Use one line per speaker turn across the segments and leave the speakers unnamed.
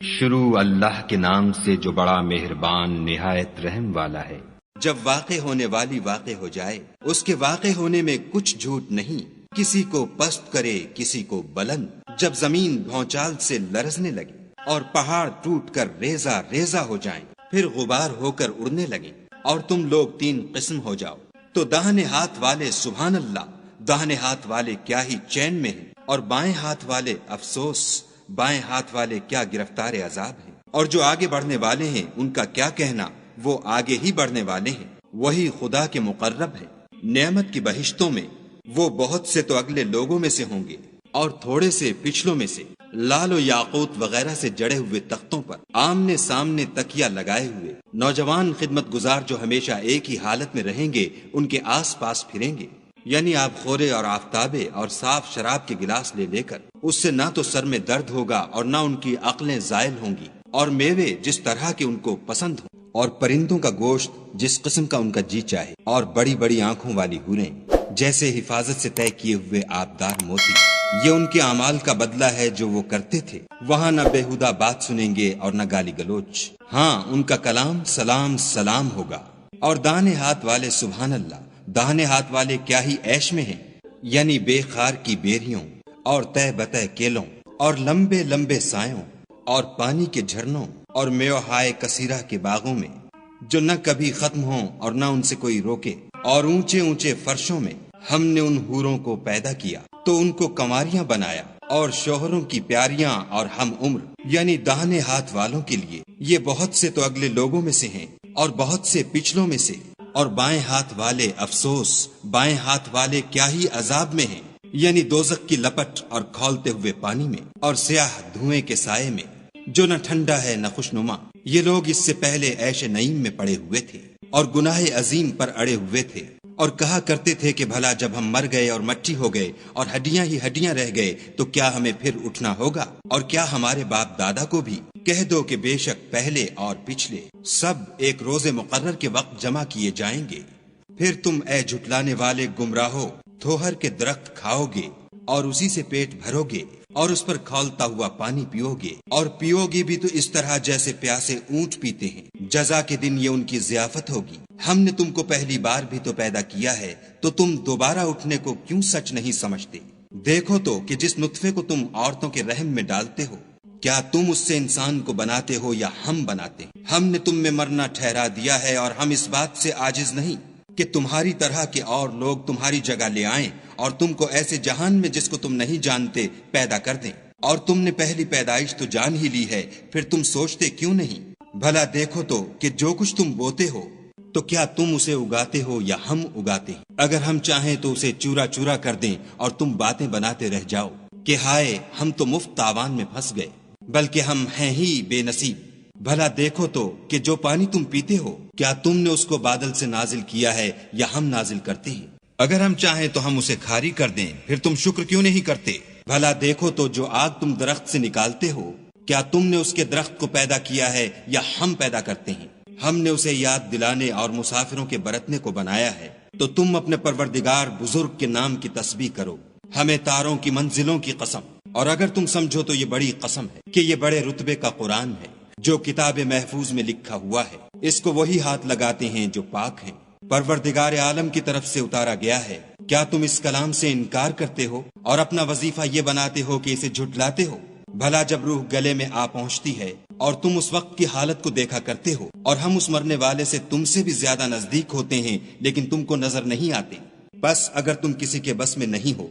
شروع اللہ کے نام سے جو بڑا مہربان نہایت رحم والا ہے۔
جب واقع ہونے والی واقع ہو جائے، اس کے واقع ہونے میں کچھ جھوٹ نہیں، کسی کو پست کرے کسی کو بلند۔ جب زمین بھونچال سے لرزنے لگے اور پہاڑ ٹوٹ کر ریزہ ریزہ ہو جائیں، پھر غبار ہو کر اڑنے لگیں، اور تم لوگ تین قسم ہو جاؤ، تو داہنے ہاتھ والے سبحان اللہ، داہنے ہاتھ والے کیا ہی چین میں ہیں، اور بائیں ہاتھ والے افسوس، بائیں ہاتھ والے کیا گرفتار عذاب ہیں۔ اور جو آگے بڑھنے والے ہیں ان کا کیا کہنا، وہ آگے ہی بڑھنے والے ہیں، وہی خدا کے مقرب ہے۔ نعمت کی بہشتوں میں وہ بہت سے تو اگلے لوگوں میں سے ہوں گے، اور تھوڑے سے پچھلوں میں سے، لال و یاقوت وغیرہ سے جڑے ہوئے تختوں پر آمنے سامنے تکیہ لگائے ہوئے نوجوان خدمت گزار جو ہمیشہ ایک ہی حالت میں رہیں گے، ان کے آس پاس پھریں گے، یعنی آپ خورے اور آفتابے اور صاف شراب کے گلاس لے لے کر، اس سے نہ تو سر میں درد ہوگا اور نہ ان کی عقلیں زائل ہوں گی، اور میوے جس طرح کے ان کو پسند ہوں، اور پرندوں کا گوشت جس قسم کا ان کا جی چاہے، اور بڑی بڑی آنکھوں والی حوریں جیسے حفاظت سے طے کیے ہوئے آبدار موتی۔ یہ ان کے اعمال کا بدلہ ہے جو وہ کرتے تھے۔ وہاں نہ بےہودہ بات سنیں گے اور نہ گالی گلوچ، ہاں ان کا کلام سلام سلام ہوگا۔ اور داہنے ہاتھ والے سبحان اللہ، داہنے ہاتھ والے کیا ہی عیش میں ہیں، یعنی بے خار کی بیریوں اور تہ بتہ کیلوں اور لمبے لمبے سایوں اور پانی کے جھرنوں اور میوہائے کثیرہ کے باغوں میں جو نہ کبھی ختم ہوں اور نہ ان سے کوئی روکے، اور اونچے اونچے فرشوں میں ہم نے ان حوروں کو پیدا کیا تو ان کو کنواریاں بنایا، اور شوہروں کی پیاریاں اور ہم عمر، یعنی داہنے ہاتھ والوں کے لیے یہ بہت سے تو اگلے لوگوں میں سے ہیں اور بہت سے پچھلوں میں سے، اور بائیں ہاتھ والے افسوس، بائیں ہاتھ والے کیا ہی عذاب میں ہیں، یعنی دوزخ کی لپٹ اور کھولتے ہوئے پانی میں اور سیاہ دھوئیں کے سائے میں جو نہ ٹھنڈا ہے نہ خوشنما۔ یہ لوگ اس سے پہلے عیش نعیم میں پڑے ہوئے تھے اور گناہ عظیم پر اڑے ہوئے تھے، اور کہا کرتے تھے کہ بھلا جب ہم مر گئے اور مٹی ہو گئے اور ہڈیاں ہی ہڈیاں رہ گئے تو کیا ہمیں پھر اٹھنا ہوگا؟ اور کیا ہمارے باپ دادا کو بھی؟ کہہ دو کہ بے شک پہلے اور پچھلے سب ایک روز مقرر کے وقت جمع کیے جائیں گے۔ پھر تم اے جھٹلانے والے گمراہو تھوہر کے درخت کھاؤ گے اور اسی سے پیٹ بھرو گے اور اس پر کھولتا ہوا پانی پیو گے، اور پیو گے بھی تو اس طرح جیسے پیاسے اونٹ پیتے ہیں۔ جزا کے دن یہ ان کی ضیافت ہوگی۔ ہم نے تم کو پہلی بار بھی تو پیدا کیا ہے، تو تم دوبارہ اٹھنے کو کیوں سچ نہیں سمجھتے؟ دیکھو تو کہ جس نطفے کو تم عورتوں کے رحم میں ڈالتے ہو، کیا تم اس سے انسان کو بناتے ہو یا ہم بناتے ہیں؟ ہم نے تم میں مرنا ٹھہرا دیا ہے، اور ہم اس بات سے عاجز نہیں کہ تمہاری طرح کے اور لوگ تمہاری جگہ لے آئیں اور تم کو ایسے جہان میں جس کو تم نہیں جانتے پیدا کر دیں۔ اور تم نے پہلی پیدائش تو جان ہی لی ہے، پھر تم سوچتے کیوں نہیں؟ بھلا دیکھو تو کہ جو کچھ تم بوتے ہو تو کیا تم اسے اگاتے ہو یا ہم اگاتے ہیں؟ اگر ہم چاہیں تو اسے چورا چورا کر دیں اور تم باتیں بناتے رہ جاؤ کہ ہائے ہم تو مفت تاوان میں پھنس گئے، بلکہ ہم ہیں ہی بے نصیب۔ بھلا دیکھو تو کہ جو پانی تم پیتے ہو کیا تم نے اس کو بادل سے نازل کیا ہے یا ہم نازل کرتے ہیں؟ اگر ہم چاہیں تو ہم اسے کھاری کر دیں، پھر تم شکر کیوں نہیں کرتے؟ بھلا دیکھو تو جو آگ تم درخت سے نکالتے ہو کیا تم نے اس کے درخت کو پیدا کیا ہے یا ہم پیدا کرتے ہیں؟ ہم نے اسے یاد دلانے اور مسافروں کے برتنے کو بنایا ہے، تو تم اپنے پروردگار بزرگ کے نام کی تسبیح کرو۔ ہمیں تاروں کی منزلوں کی قسم، اور اگر تم سمجھو تو یہ بڑی قسم ہے کہ یہ بڑے رتبے کا قرآن ہے جو کتاب محفوظ میں لکھا ہوا ہے، اس کو وہی ہاتھ لگاتے ہیں جو پاک ہیں، پروردگار عالم کی طرف سے اتارا گیا ہے۔ کیا تم اس کلام سے انکار کرتے ہو اور اپنا وظیفہ یہ بناتے ہو کہ اسے جھٹلاتے ہو؟ بھلا جب روح گلے میں آ پہنچتی ہے اور تم اس وقت کی حالت کو دیکھا کرتے ہو، اور ہم اس مرنے والے سے تم سے بھی زیادہ نزدیک ہوتے ہیں لیکن تم کو نظر نہیں آتے۔ بس اگر تم کسی کے بس میں نہیں ہو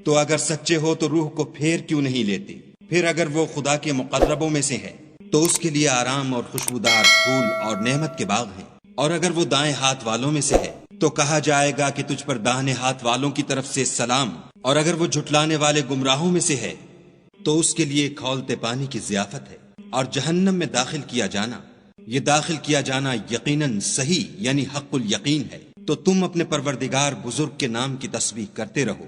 تو اگر سچے ہو تو روح کو پھیر کیوں نہیں لیتے؟ پھر اگر وہ خدا کے مقربوں میں سے ہے تو اس کے لیے آرام اور خوشبودار پھول اور نعمت کے باغ ہیں، اور اگر وہ دائیں ہاتھ والوں میں سے ہے تو کہا جائے گا کہ تجھ پر داہنے ہاتھ والوں کی طرف سے سلام، اور اگر وہ جھٹلانے والے گمراہوں میں سے ہے تو اس کے لیے کھولتے پانی کی ضیافت ہے، اور جہنم میں داخل کیا جانا، یہ داخل کیا جانا یقیناً صحیح یعنی حق الیقین ہے۔ تو تم اپنے پروردگار بزرگ کے نام کی تسبیح کرتے رہو۔